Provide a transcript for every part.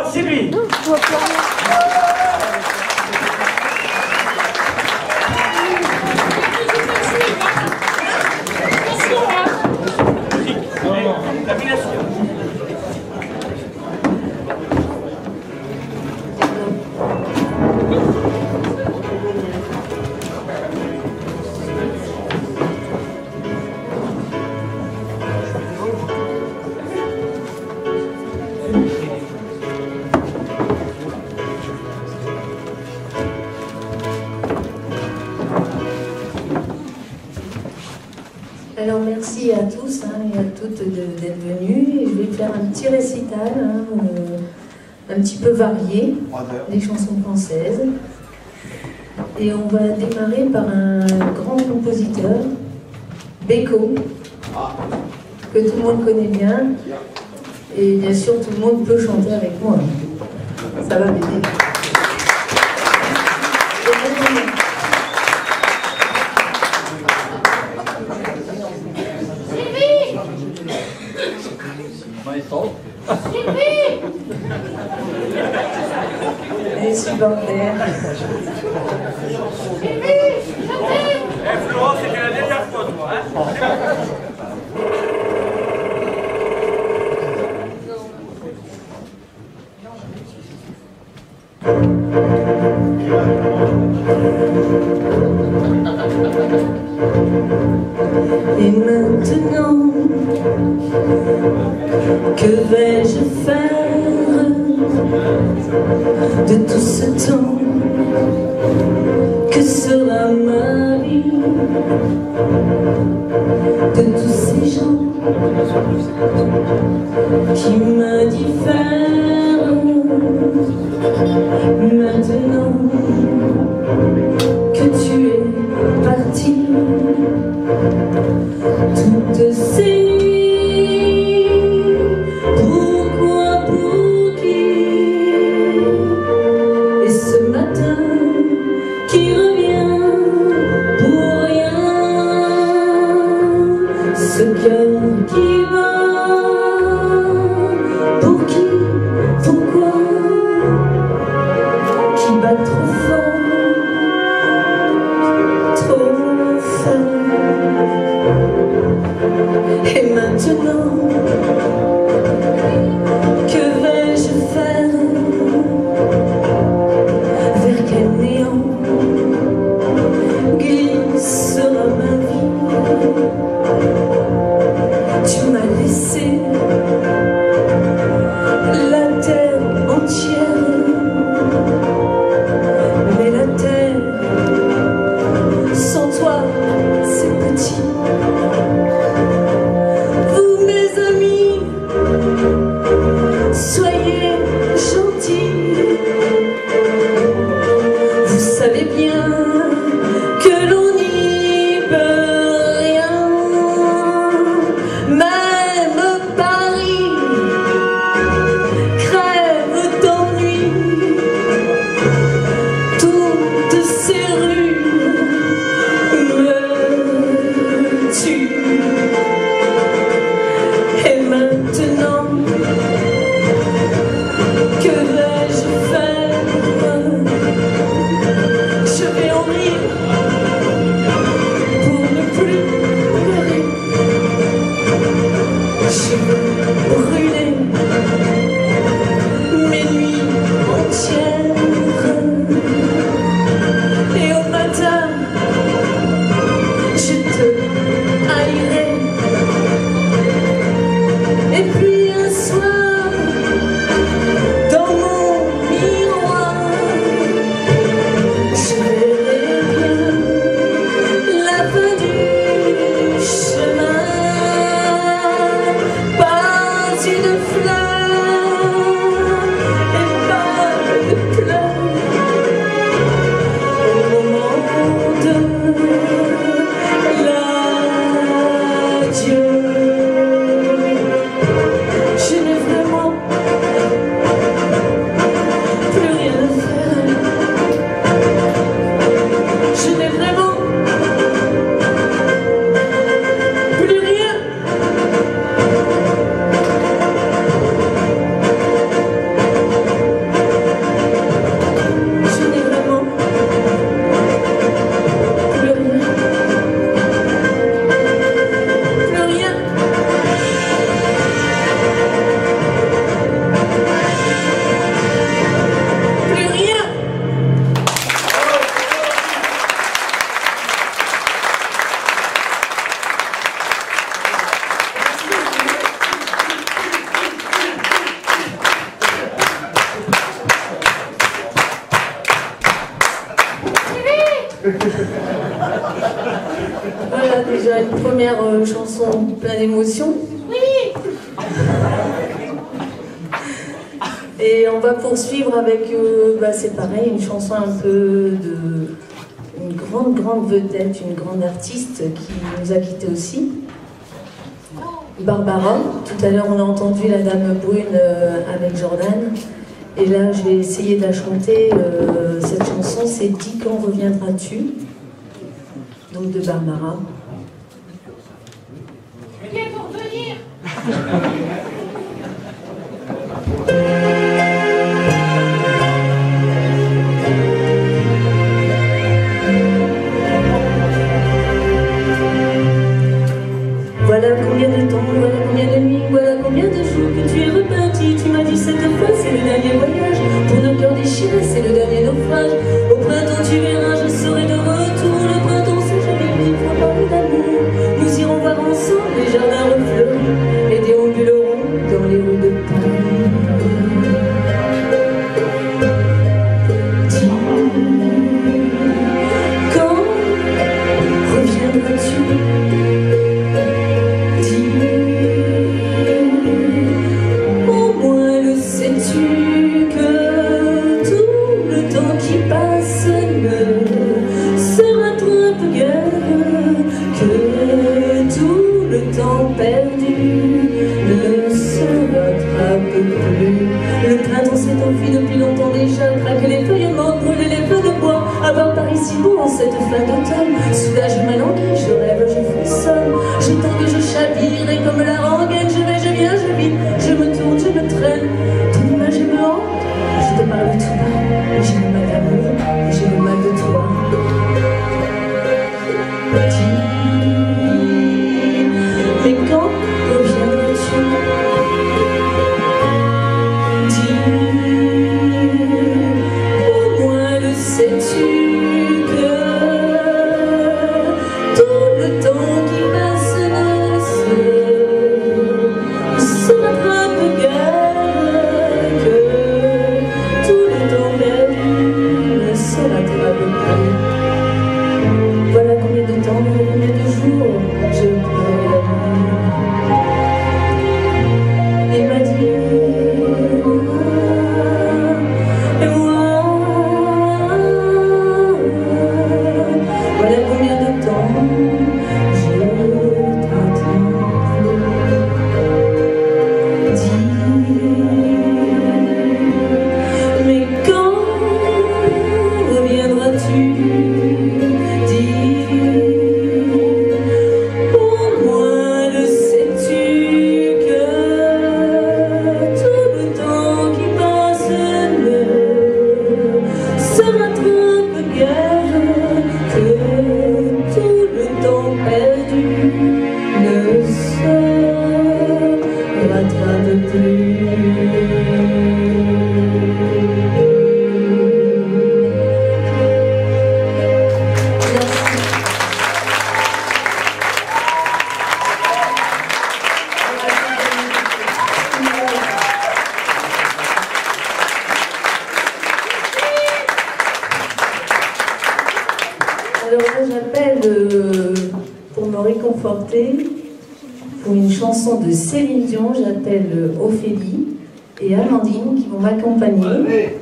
Alors, Sylvie. Alors merci à tous et à toutes d'être venus. Et je vais faire un petit récital, un petit peu varié, des chansons françaises. Et on va démarrer par un grand compositeur, Beko, que tout le monde connaît bien. Et bien sûr, tout le monde peut chanter avec moi. Ça va m'aider. Les supporters. Florent, c'était la dernière fois, toi, hein? Et maintenant, que vais-je faire de tout ce temps? Que sera ma vie de tous ces gens qui me diffèrent? Maintenant que tu es parti, toutes ces nuits, pourquoi, pour qui? Et ce matin qui revient pour rien, ce cœur qui va, pour qui, pourquoi, qui bat trop fort, trop fort. Et maintenant, que vais-je faire? Vers quel néant glissera ma vie? Tu m'as laissé la terre entière, mais la terre sans toi c'est petit. Vous mes amis, soyez gentils. Vous savez bien que l'on n'y peut rien. Même Paris crève d'ennui. Toutes ces rues me tuent. Et maintenant, que vais-je faire? Je vais en rire pour ne plus pleurer. Je veux brûler mes nuits entières. Et au matin, je te haïrai. Et puis un soir, dans mon miroir, je verrai bien la fin du chemin. première chanson pleine d'émotions. Oui. Et on va poursuivre avec, c'est pareil, une chanson un peu de... une grande vedette, une grande artiste qui nous a quittés aussi. Barbara. Tout à l'heure, on a entendu la Dame Brune avec Jordan. Et là, je vais essayer de la chanter. Cette chanson, c'est « Dis quand reviendras-tu » donc de Barbara. Je viens pour revenir. Voilà combien de temps, voilà combien de nuits, voilà combien de jours que tu es reparti. Tu m'as dit cette fois, c'est le dernier voyage. Pour nos cœurs déchirés, c'est le dernier naufrage. Au printemps, tu verras, je serai de retour. Le printemps, c'est joli, il faut parler d'amour. Nous irons voir ensemble les jardins refleuris et déambulerons dans les rues de Paris. Dis, quand reviendras-tu? Depuis longtemps déjà, craquer les feuilles mortes, brûler les feux de bois, avoir Paris si beau en cette fin d'automne. Soudain je m'alanguis, je rêve, je frissonne, je tangue, je chavire, et comme la rengaine, je vais, je viens, je vis, je me tourne, je me traîne, ton image me hante, je te parle tout bas, j'ai le mal d'amour, j'ai le mal de toi. Dis, mais quand reviendras-tu? Sais-tu que tout le temps qui passe ne se rattrape guère, que tout le temps perdu ne se rattrape plus. Voilà combien de temps, voilà combien de jours je pleure la nuit. Il m'a dit pour me réconforter, pour une chanson de Céline Dion, j'appelle Ophélie et Amandine qui vont m'accompagner.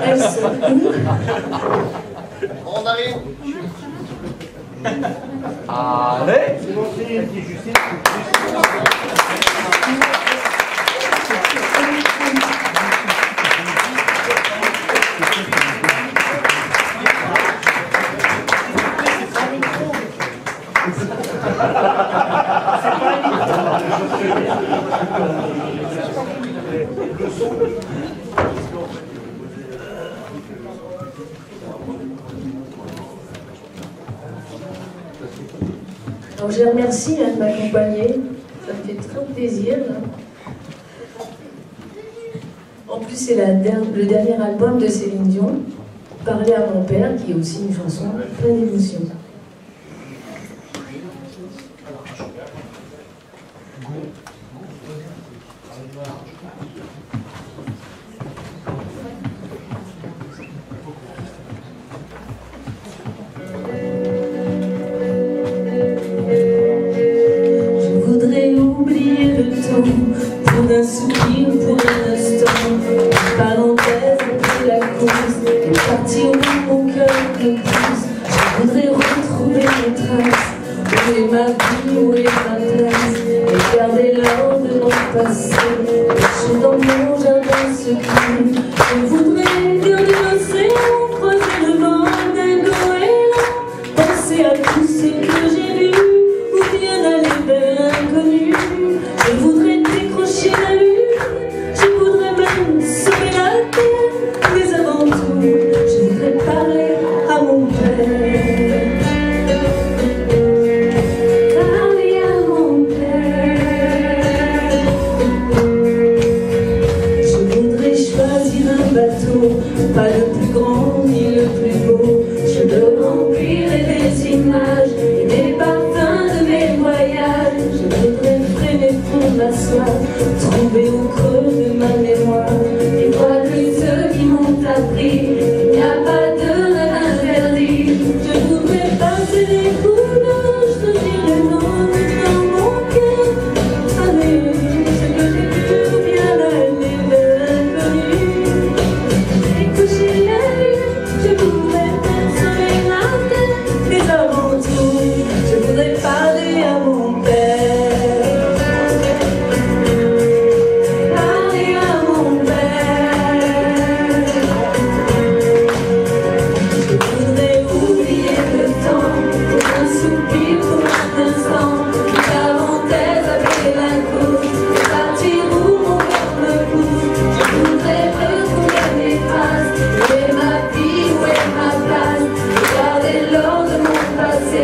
Elles sont où? On arrive. Allez. Alors je remercie de m'accompagner, ça me fait très plaisir. En plus c'est le dernier album de Céline Dion, Parler à mon père, qui est aussi une chanson pleine d'émotions. soupir pour un instant. Parenthèse après la course, et partir où mon cœur me pousse. Je voudrais retrouver mes traces. Où est ma vie, où est ma place? Et garder l'or de mon passé. Je suis dans mon jardin secret. Je voudrais garder l'océan, croiser le vent d'un goéland. Penser à tout ce que j'ai vu, ou bien aller vers l'inconnu. Je voudrais décrocher la lune, je voudrais même sauver la terre. Mais avant tout, je voudrais parler à mon père. Parler à mon père. Je voudrais choisir un bateau, pas le plus grand ni le plus beau. Je le remplirai des images et des parfums de mes voyages. Je voudrais freiner pour m'asseoir, trouver au creux de ma mémoire et voir que ceux qui m'ont appris, il n'y a pas de rêve interdit. Je voudrais passer les couleurs, je te dirai non dans mon cœur. Aller ce que j'ai vu, ou bien aller vers l'inconnu. Décrocher la lune, je voudrais faire sauver la terre. Mais avant tout, je voudrais parler à mon père. Parler à mon père. Je voudrais oublier le temps, pour un soupir, pour un instant. Une parenthèse après la course, et partir où mon cœur me pousse. Je voudrais retrouver mes traces. Où est ma vie, où est ma place? Et garder l'or de mon passé,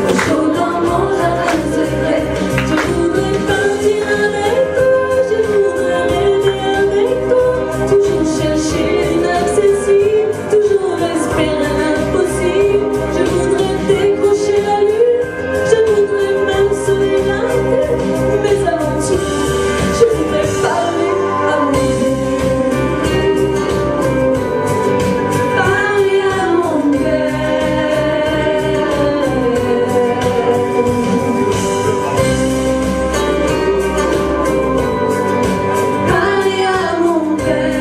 au chaud dans mon jardin secret. Je voudrais partir avec toi, je voudrais rêver avec toi. Toujours chercher l'inaccessible, toujours espérer l'impossible. Je voudrais décrocher la lune, je voudrais même sauver la terre. Mais avant tout, je voudrais parler à mon père. Parler à mon père. Parler à mon père.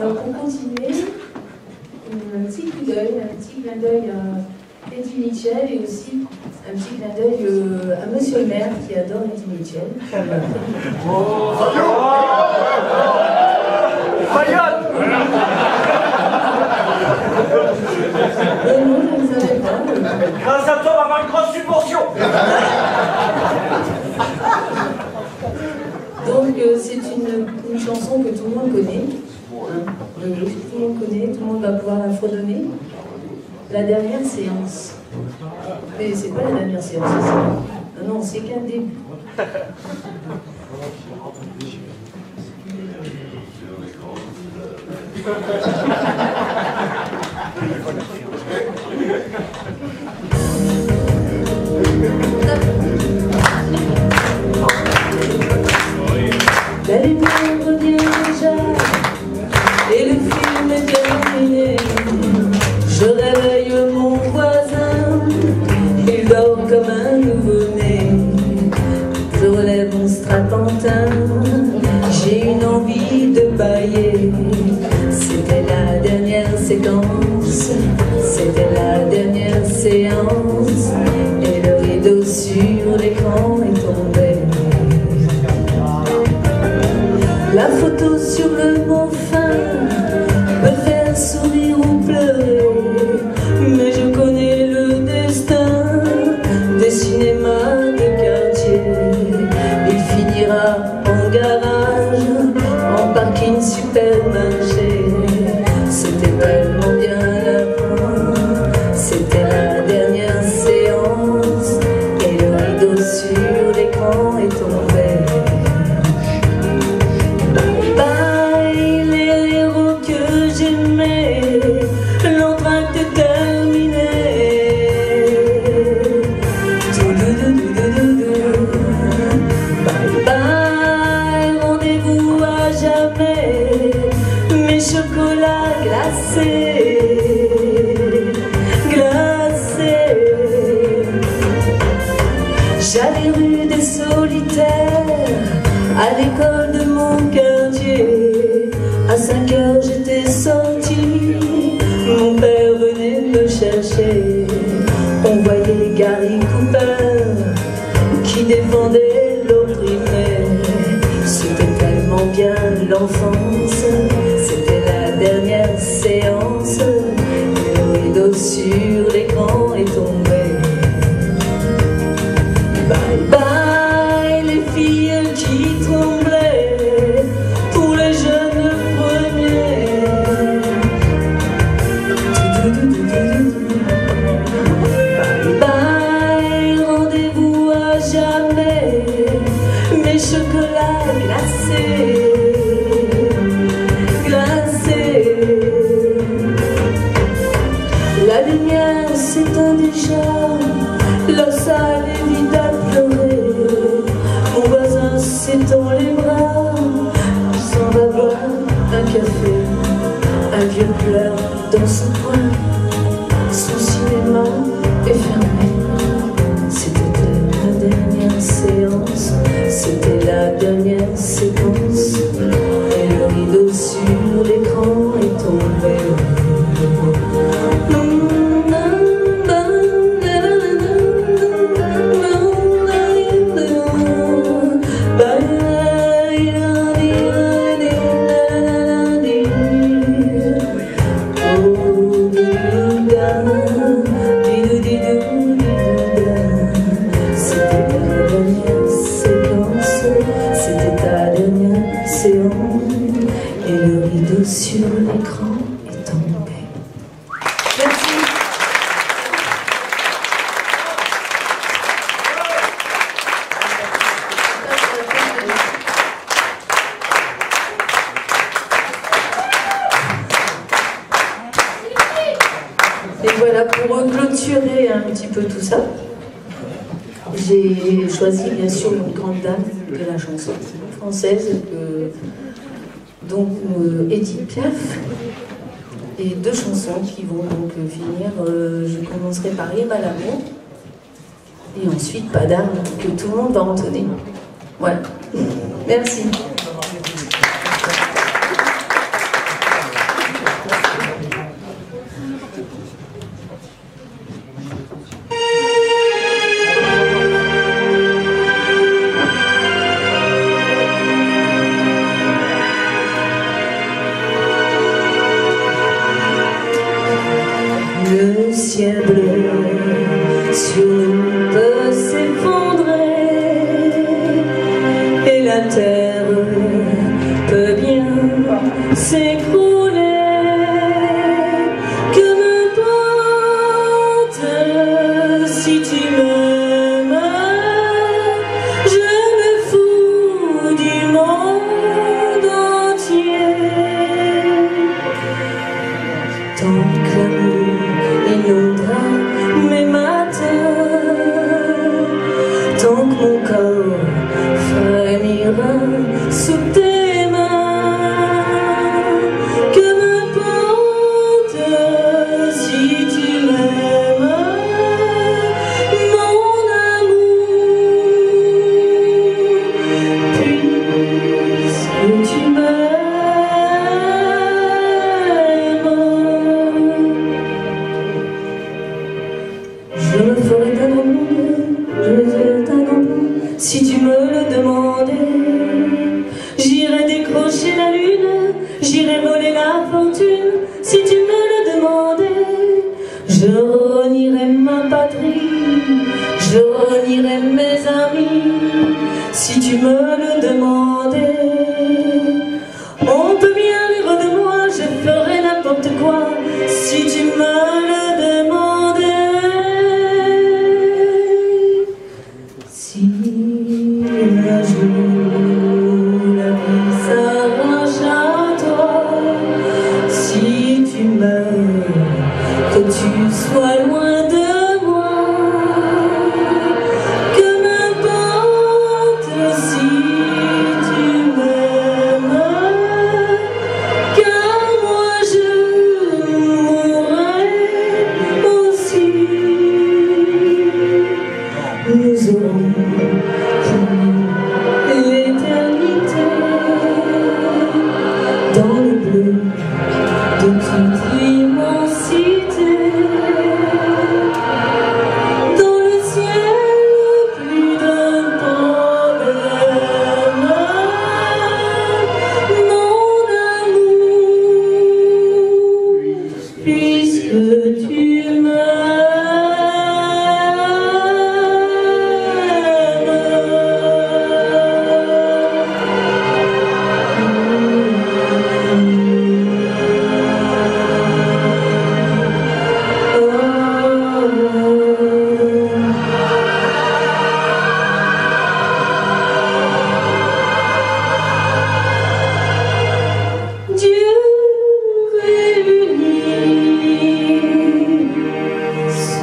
Alors pour continuer, un petit clin d'œil à Eddie Mitchell et aussi un petit clin d'œil à Monsieur le maire qui adore Eddie Mitchell. Non, je ne savais pas. Grâce à toi, on va avoir une grosse subvention. Donc c'est une chanson que tout le monde connaît. Tout le monde connaît, tout le monde va pouvoir la fredonner. La dernière séance. Mais c'est pas la dernière séance, c'est ça. Non, c'est qu'un début. La lumière revient déjà et le film est terminé. Je réveille mon voisin, il dort comme un nouveau-né. Je relève mon strapontin, j'ai une envie de bailler. C'était la dernière séquence, c'était la dernière séance, et le rideau sur l'écran est tombé. La photo sur le mot fin peut faire sourire ou pleurer, mais je connais le destin des cinémas de quartier. Il finira en garage, en parking supermarché. C'était tellement bien avant, c'était la dernière séance, et le rideau est tombé. Bye bye les filles qui tremblaient pour les jeunes premiers. Bye bye, rendez-vous à jamais, mes chocolats glacés. La lumière s'éteint déjà, la salle est vide à pleurer. Mon voisin s'étend les bras, s'en va boire un café. Un vieux pleure dans son coin, son cinéma est fermé. C'était la dernière séance, c'était la dernière séquence. Et le rideau sur l'écran est tombé. Et le rideau sur l'écran est tombé. Merci. Et voilà, pour clôturer un petit peu tout ça, j'ai choisi bien sûr une grande dame de la chanson française, donc Edith Piaf, et deux chansons qui vont donc finir. Je commencerai par Hymne à l'amour, et ensuite Pas d'armes, que tout le monde va entonner. Voilà. Merci. Le ciel bleu sur nous peut s'effondrer et la terre peut bien s'écrouler. Que m'importe si tu m'aimes, je me fous du monde entier. Tant que l'amour inondera mes matins, tant que mon corps frémira sous tes mains. Que m'importe si tu m'aimes, mon amour, puisque tu m'aimes. Je me ferai d'un amour, je me ferai d'un amour, si tu me le demandais. J'irai décrocher la lune, j'irai voler la fortune, si tu me le demandais. Je renierai ma patrie, je renierai mes amis, si tu me le demandais. On peut bien rire de moi, je ferai n'importe quoi, si tu me le demandais. Si un jour la vie s'arrache à toi, si tu meurs, que tu sois loin de moi, que m'importe si tu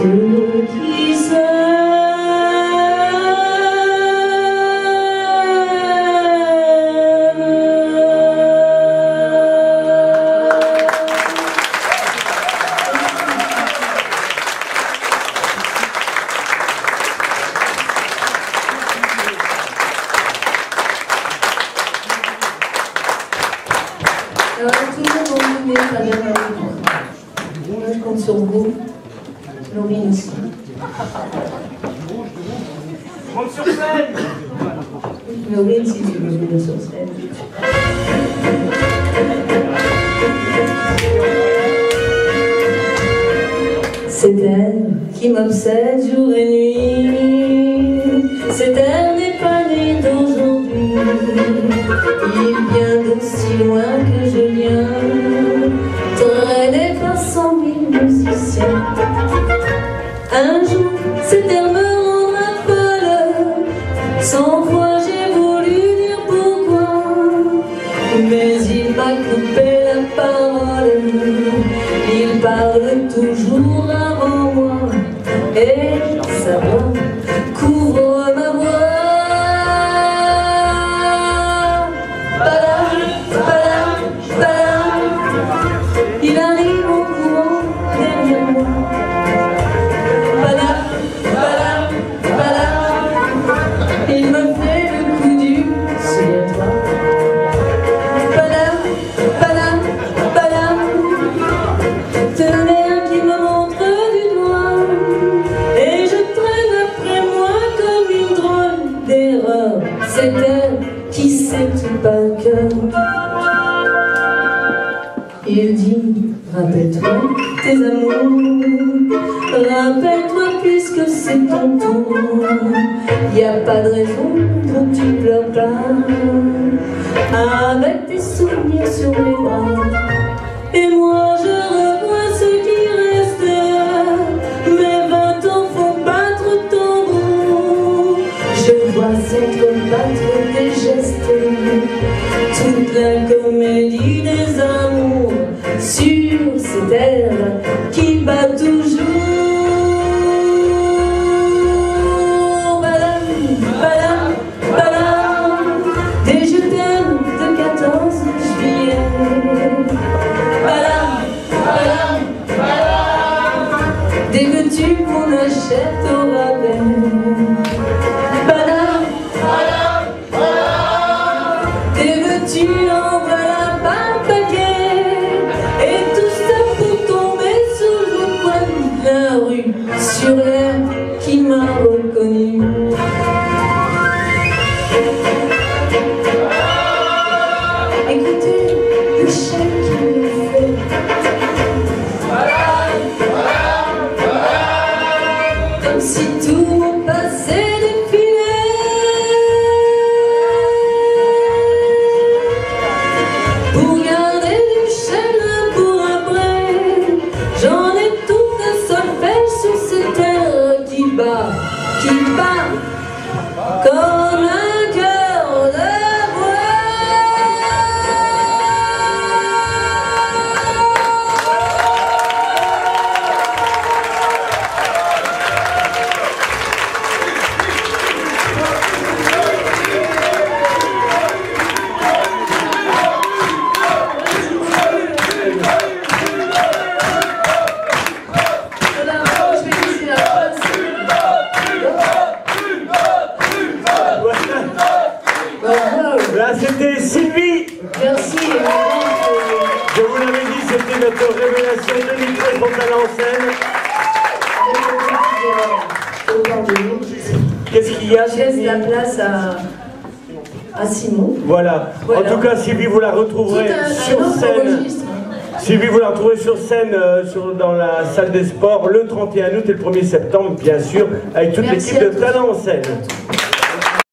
ceux qui alors, tout le monde en connaît, Madame Marie. Moi, je compte sur vous. Laurine aussi. Monte sur scène. Laurine, si tu veux venir sur scène. C'est elle qui m'obsède jour et nuit. C'est elle n'est pas née d'aujourd'hui. Il vient d'aussi loin que je viens, traîné par 100 000 musiciens. Un jour, cette elle me rendra folle. 100 fois j'ai voulu dire pourquoi, mais il m'a coupé la parole. Il parle toujours avant moi, et sa voix couvre ma voix. Il arrive en courant derrière moi. Il me fait le coup du souviens-toi. Tenez un qui me montre du doigt, et je traîne après moi comme une drôle d'erreur. C'est elle qui sait tout par cœur. Il dit, rappelle-toi tes amours, rappelle-toi puisque c'est ton tour. Y a pas de raison pour que tu pleures pas, avec tes souvenirs sur les bras. Et moi je revois ce qui reste, mes 20 ans font battre tambour. Je vois s'entrebattre des gestes, toute la comédie des amours. Sur cette terre qui bat toujours. Des je t'aime de 14 juillet. Des vêtus qu'on achète au rabais. Des vêtus en voilà par paquet. Et tout ça pour tomber sur le coin de la rue, sur l'air qui m'a reconnu. Écoutez le chien qui me fait. Comme si tout mon passé défilait. Pour garder du chêne pour après, j'en ai tout un solfège sur cette terre qui bat comme un cœur de bois. Là, c'était Sylvie. Merci. Je vous l'avais dit, c'était notre révélation 2013 pour Talent en scène. Qu'est-ce qu'il y a? Je laisse la place à Simon. Voilà. En tout cas, Sylvie, vous la retrouverez sur scène. Sylvie, vous la retrouverez sur scène dans la salle des sports le 31 août et le 1er septembre, bien sûr, avec toute l'équipe de Talent en scène.